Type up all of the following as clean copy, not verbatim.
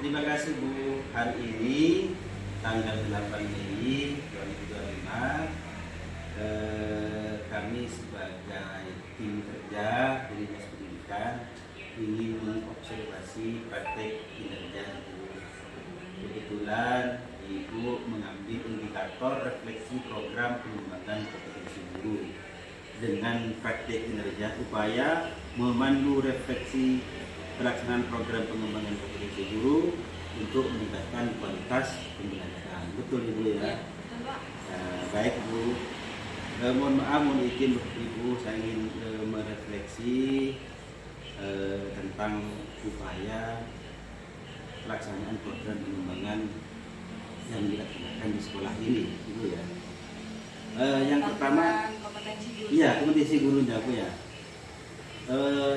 Terima kasih Bu. Hari ini tanggal 8 Mei 2025 kami sebagai tim kerja dari Dinas Pendidikan ingin mengobservasi praktek kinerja Ibu. Kebetulan Ibu mengambil indikator refleksi program pengembangan kompetensi guru dengan praktek kinerja upaya memandu refleksi pelaksanaan program pengembangan kompetensi guru untuk meningkatkan kualitas pembelajaran. Betul Ibu ya? Baik Bu. Mohon maaf, mohon izin Ibu, saya ingin merefleksi tentang upaya pelaksanaan program pengembangan yang dilaksanakan di sekolah ini, Ibu ya. Yang pertama, iya kompetensi gurunya Bu ya.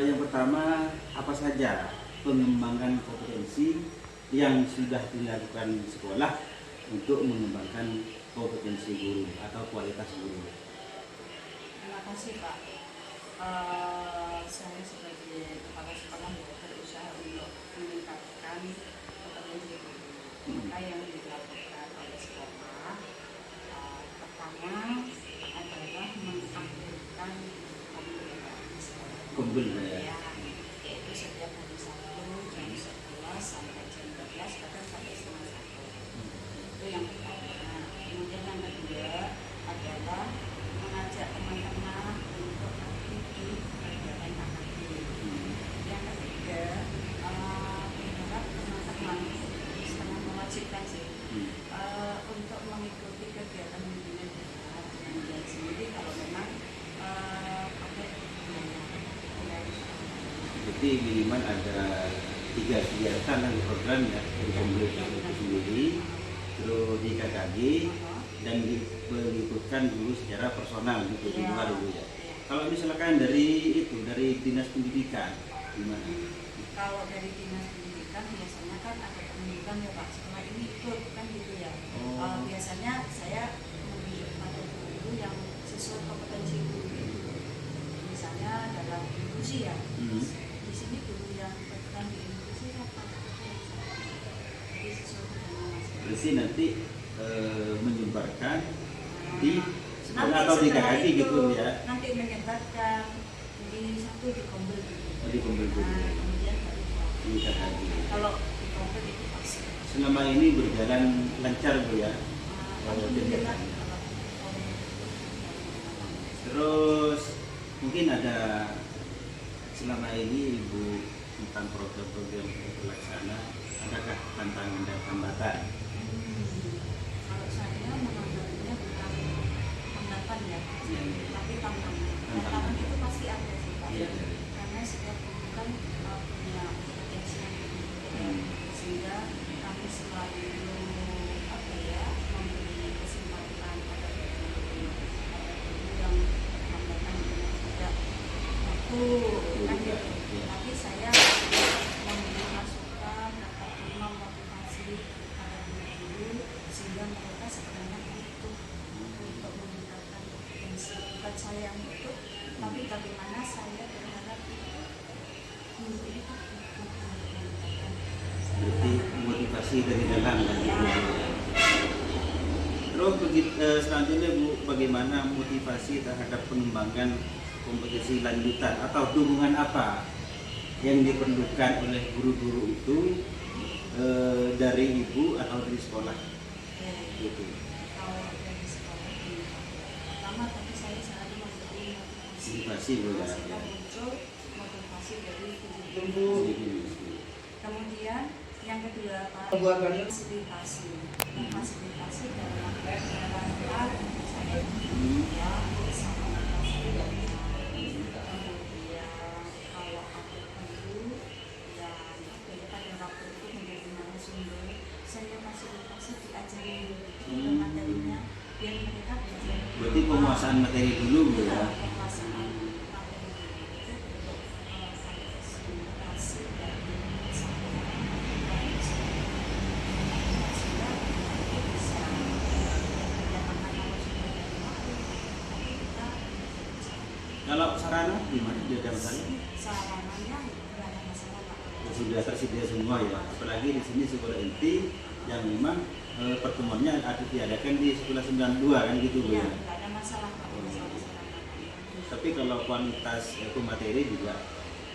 Yang pertama, apa saja pengembangan kompetensi yang sudah dilakukan di sekolah untuk mengembangkan kompetensi guru atau kualitas guru? Terima kasih Pak. Saya sebagai kepala sekolah berusaha untuk meningkatkan kompetensi guru. Maka yang dilakukan oleh sekolah pertama adalah mengaktifkan Kumpul ya. Yaitu setiap hari Sabtu jam 11 sampai jam 12 kadang sampai setengah 1. Itu yang pertama. Kemudian yang kedua adalah mengajak teman-teman untuk aktif di kegiatan akademik. Yang ketiga, berharap teman-teman sangat mewajibkan sih untuk mengikuti kegiatan bimbingan dengan dia sendiri kalau memang pakai Jadi minimal ada 3 kegiatan yang program ya, dari pemerintah itu sendiri, terus di KKG dan diikutkan dulu secara personal gitu di luar dulu ya. Kalau misalkan dari dinas pendidikan gimana? Kalau dari dinas pendidikan biasanya kan ada pendidikan ya Pak, sekolah ini ikut kan gitu ya. Biasanya saya menunjuk pada guru yang sesuai kompetensi guru. Misalnya dalam inklusi ya. Di sini guru yang berperan di inklusi apa? Jadi sesuai dengan masing-masing. Berarti nanti menyebarkan di sekolah atau di KKG gitu ya? Nanti menyebarkan di satu di Kombel. Di Kombel dulu. Kemudian Di KKG. kalau di Kombel itu pasti. Selama ini berjalan lancar Bu ya? Alhamdulillah. Terus mungkin ada selama ini Ibu tentang program-program yang terlaksana, adakah tantangan dan hambatan? Kalau saya menganggapnya bukan hambatan ya, tapi tantangan. Tantangan itu pasti ada sih Pak. Iya. Karena setiap guru kan punya potensi yang berbeda, sehingga kami selalu memberi kesempatan pada guru yang hambatan dengan tidak waktu kan gitu. Tapi saya memberi masukan atau memotivasi pada guru sehingga mereka sebenarnya butuh untuk meningkatkan kompetensi. Bukan saya yang butuh, tapi bagaimana saya berharap guru itu butuh meningkatkan. Berarti motivasi dari dalam kan gitu. Terus selanjutnya Bu, bagaimana motivasi terhadap pengembangan kompetensi lanjutan atau dukungan apa yang diperlukan oleh guru-guru itu dari Ibu atau dari sekolah? Gitu. Kalau dari sekolah ini, pertama tadi saya selalu memberi Motivasi Bu ya. sehingga muncul motivasi dari guru. Kemudian yang kedua Pak, fasilitasi dalam rangka saya ya bersama kemudian kalau ada guru yang pada waktu itu menjadi narasumber, saya fasilitasi diajari materinya biar mereka belajar. Berarti penguasaan materi dulu Bu ya. Penguasaan materi itu untuk fasilitasi dan Kalau sarana gimana? Dia ada masalah? sarananya nggak ada masalah Pak. sudah tersedia semua ya. Apalagi di sini sekolah inti yang memang pertemuannya ada diadakan di sekolah 92 kan gitu Bu Iya, ya. nggak ada masalah Pak, masalah-masalah. Tapi kalau kualitas materi juga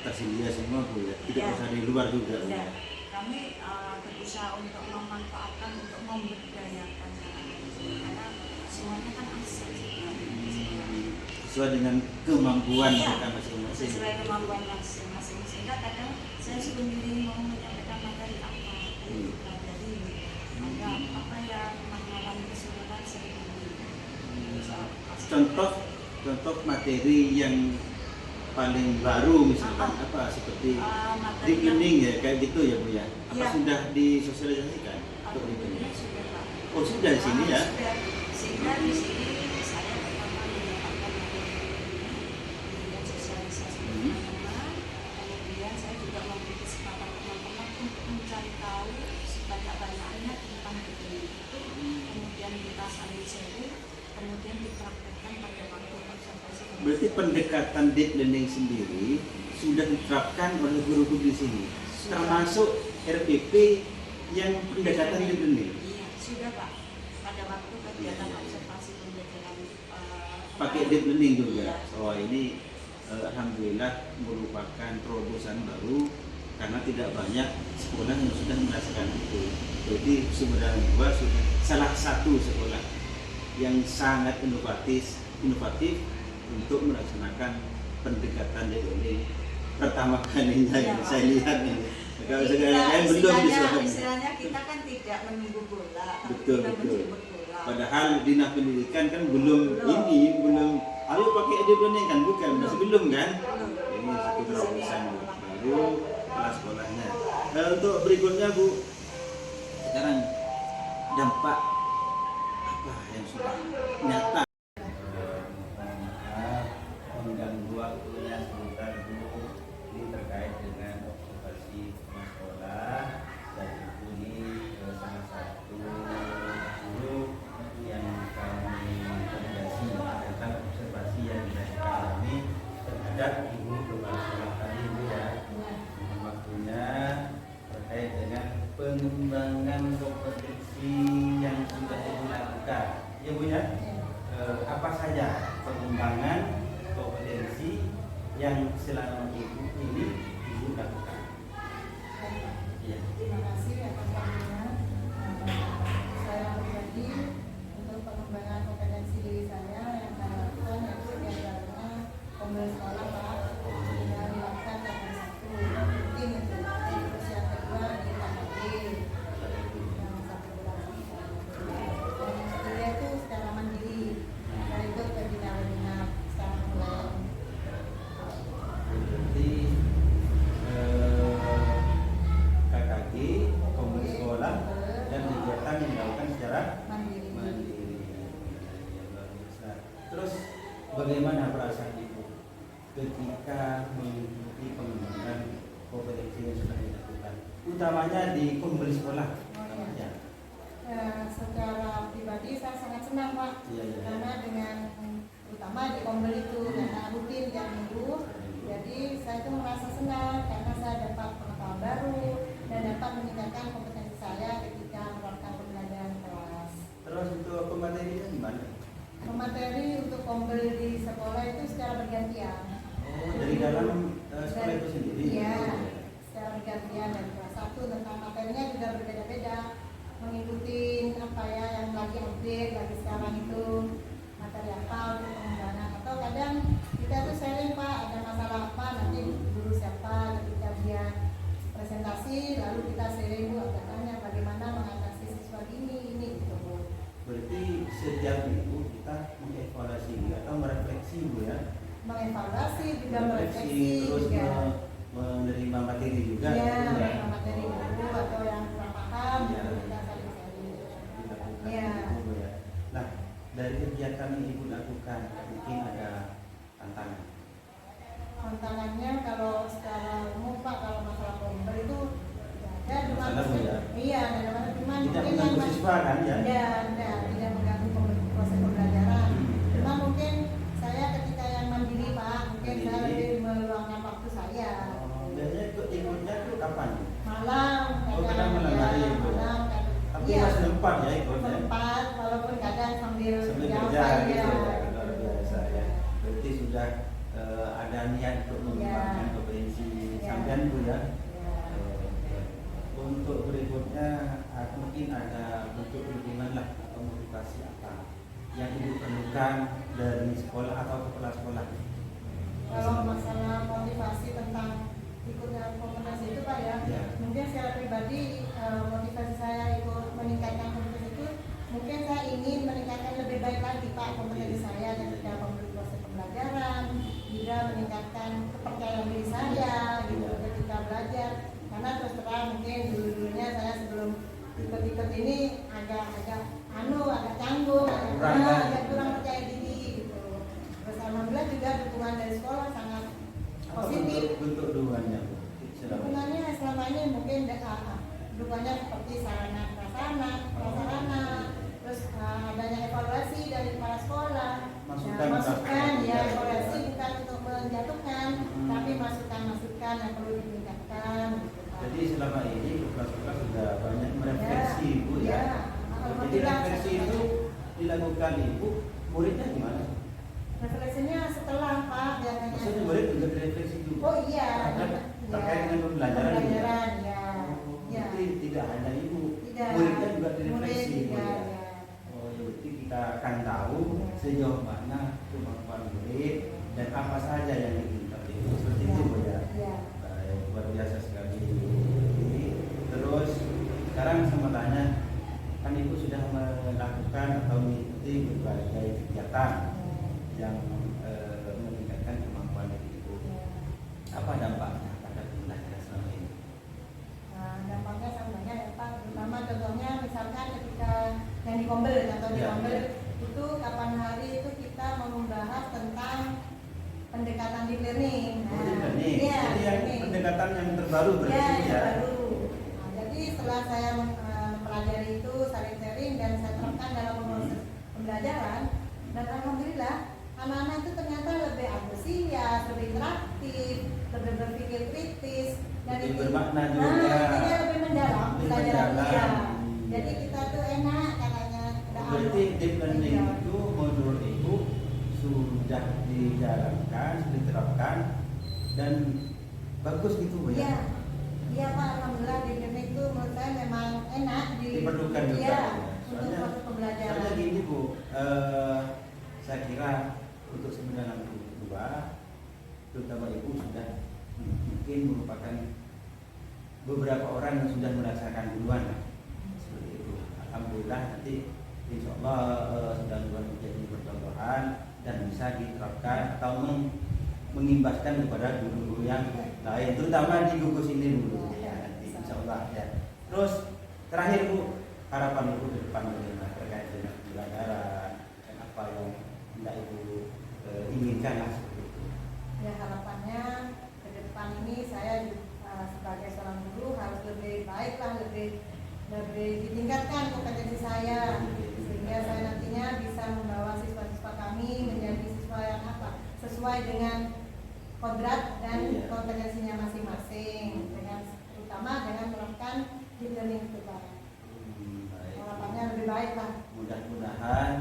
tersedia semua Bu ya. Tidak Ya. usah di luar juga Bu Ya, ya. kami berusaha untuk memanfaatkan untuk memberdayakan anak-anak di sini karena semuanya kan asik sebenarnya. Sesuai dengan kemampuan Iya, mereka masing-masing. sesuai kemampuan masing-masing. Sehingga kadang saya sendiri mau menyampaikan materi apa, pelajari ada apa yang mengalami kesulitan sering Contoh materi yang paling baru misalkan apa seperti deep learning ya kayak gitu ya Bu ya. Apa Ya. sudah disosialisasikan untuk deep learning? Sudah Pak. Oh sudah di sini ya. Sudah. Sehingga di sini saya pertama mendapatkan materi kemudian sosialisasi teman-teman, kemudian saya juga memberi kesempatan teman-teman untuk mencari tahu sebanyak-banyaknya tentang itu. Kemudian kita saling sharing, kemudian dipraktekkan pada waktu observasi. Berarti pendekatan deep learning sendiri sudah diterapkan oleh guru-guru di sini, termasuk RPP yang pendekatan deep learning. Iya, sudah Pak. Pada waktu kegiatan observasi pembelajaran Pakai deep learning juga. Oh ini alhamdulillah merupakan terobosan baru karena tidak banyak sekolah yang sudah merasakan itu. Jadi Sumedang 2 sudah salah satu sekolah yang sangat inovatif untuk melaksanakan pendekatan deep learning pertama kalinya yang saya lihat ini. Kalau sekarang lain belum bisa. Istilahnya kita kan tidak menunggu bola, tapi Betul, kita betul. menjemput bola. Padahal dinas pendidikan kan belum ayo pakai deep learning kan bukan masih belum kan. Ini satu terobosan baru kelas sekolahnya. Untuk berikutnya Bu, sekarang dampak apa yang sudah nyata mengganggu waktunya sebentar Bu, ini terkait dengan observasi sekolah dan ini salah satu guru yang kami rekomendasi tentang observasi yang dilakukan kami terhadap ibu kepala sekolah tadi Bu ya. Mohon waktunya terkait dengan pengembangan kompetensi yang sudah dilakukan ya Bu ya. Apa saja pengembangan kompetensi yang selama ini ibu lakukan? Ya. Terima kasih atas waktunya. Saya pribadi untuk pengembangan kompetensi diri saya yang saya lakukan yaitu diantaranya pembelajaran sekolah Pak yang dilakukan tahun 1 rutin itu. Terus yang kedua di KKD yang 1 bulan. Dan yang ketiga itu secara mandiri. Saya ikut webinar secara online. Berarti KKG, komunitas sekolah dan kegiatan yang dilakukan secara Mandiri. mandiri. Ya, luar biasa. Terus bagaimana perasaan ibu ketika mengikuti pengembangan kompetensi yang sudah dilakukan, utamanya di komunitas sekolah? Ya. Secara pribadi saya sangat senang Pak. Iya, iya. Karena dengan terutama di Kombel itu karena rutin tiap minggu, jadi saya itu merasa senang karena saya dapat pengetahuan baru dan dapat meningkatkan kompetensi saya ketika melakukan pembelajaran kelas. Terus untuk pematerinya gimana? Pemateri untuk Kombel di sekolah itu secara bergantian. Oh, dari dalam sekolah itu sendiri? Iya, secara bergantian dan kelas 1 tentang materinya juga berbeda-beda, mengikuti apa ya yang lagi update lagi sekarang itu materi apa untuk pengembangan, atau kadang kita tuh sharing Pak ada masalah apa nanti guru siapa ketika dia presentasi lalu kita sharing Bu tanya bagaimana mengatasi siswa ini gitu Bu. Berarti setiap minggu kita mengevaluasi atau merefleksi Bu ya? Mengevaluasi juga merefleksi terus juga. menerima materi juga Iya, gitu ya? materi guru atau yang kurang paham Iya. gitu kita saling sharing. Dilakukan Iya. gitu, Bu ya. Nah, dari kegiatan yang ibu lakukan mungkin ada tantangan. Tantangannya kalau secara umum Pak, kalau masalah Kombel itu ya ada Masalah, Bu, ya? iya ada masalah cuma Tidak mungkin mengganggu yang siswa kan ya? tidak mengganggu proses pembelajaran. Cuma mungkin saya ketika yang mandiri Pak, mungkin saya Mandiri. lebih meluangkan waktu saya. Biasanya ikutnya tuh kapan? Malam. Oh, kadang malam hari ya, Ibu. malam. Tapi Iya. masih sempat ya ikut ya? Sempat, walaupun kadang sambil Sambil jawab kerja aja, gitu ya, luar biasa ya. Berarti sudah ada niat untuk mengembangkan kompetensi sampean Bu ya. Iya. Untuk berikutnya mungkin ada bentuk dukungan lah atau motivasi apa yang Ibu perlukan dari sekolah atau kepala sekolah. Kalau masalah motivasi tentang ikutnya komunitas itu Pak ya, Ya. mungkin secara pribadi motivasi saya ikut meningkatkan komunitas itu, mungkin saya ingin meningkatkan lebih baik lagi Pak kompetensi saya ketika proses pembelajaran, juga meningkatkan kepercayaan diri saya gitu ketika belajar. Karena terus terang mungkin dulunya saya sebelum ikut-ikut ini agak canggung, agak kurang percaya diri gitu. Terus alhamdulillah juga dukungan dari sekolah sangat Apa positif. bentuk dukungannya Bu? Dukungannya selama ini mungkin dukungannya seperti sarana prasarana, terus adanya evaluasi dari kepala sekolah. Masukan ya, evaluasi bukan untuk menjatuhkan, tapi masukan yang perlu ditingkatkan. Jadi selama ini kepala sekolah sudah banyak merefleksi Ibu ya. Jadi refleksi itu dilakukan Ibu, muridnya gimana? Refleksinya setelah Pak biasanya. Maksudnya murid juga direfleksi juga. Oh iya. Terkait dengan pembelajaran juga. Ya. Jadi tidak hanya Ibu, Tidak. muridnya juga direfleksi. Murid Bu, juga, ya. ya. Oh, berarti kita akan tahu sejauh mana kemampuan murid dan apa saja yang diminta itu. Seperti itu Bu ya. Iya. Baik, luar biasa sekali. Terus sekarang saya mau tanya, kan Ibu sudah melakukan atau mengikuti berbagai kegiatan yang meningkatkan kemampuan diri Ibu. Apa dampaknya pada pembelajaran selama ini? Nah, dampaknya sebenarnya ya Pak, terutama contohnya misalkan ketika yang di Kombel, contoh di Ya, Kombel ya. itu kapan hari itu kita mau membahas tentang pendekatan deep learning. Oh, deep learning. Iya, Jadi yang learning. pendekatan yang terbaru berarti Ya, Bu, yang ya. baru. Nah, jadi setelah saya mempelajari itu, sharing dan saya terapkan dalam proses pembelajaran, dan alhamdulillah anak-anak itu ternyata lebih antusias, lebih interaktif, lebih berpikir kritis, dan Lebih itu bermakna juga. Jadi lebih mendalam Lebih pelajarannya. mendalam. Jadi kita tuh enak katanya. Berarti deep learning Iya. itu menurut Ibu sudah dijalankan, sudah diterapkan dan bagus gitu Bu Iya, ya. iya Pak, alhamdulillah di learning itu menurut saya memang enak Diperlukan juga. Iya, Ya. untuk proses pembelajaran. Soalnya gini Bu, saya kira untuk 962 terutama Ibu sudah mungkin merupakan beberapa orang yang sudah merasakan duluan seperti itu. Alhamdulillah nanti insya Allah 92 menjadi percontohan dan bisa diterapkan atau mengimbaskan kepada guru-guru yang lain, terutama di gugus ini dulu ya nanti insya Allah ya. Terus terakhir Bu, harapan Ibu ke depan bagaimana terkait dengan pembelajaran dan apa yang hendak Ibu inginkan lah seperti itu. Ya harapannya ke depan ini saya sebagai seorang guru harus lebih baik lah, lebih ditingkatkan kompetensi saya sehingga saya nantinya bisa membawa siswa-siswa kami menjadi siswa yang sesuai dengan kodrat dan kompetensinya masing-masing, terutama dengan menerapkan deep learning itu Pak. Baik. Harapannya lebih baik lah. Mudah-mudahan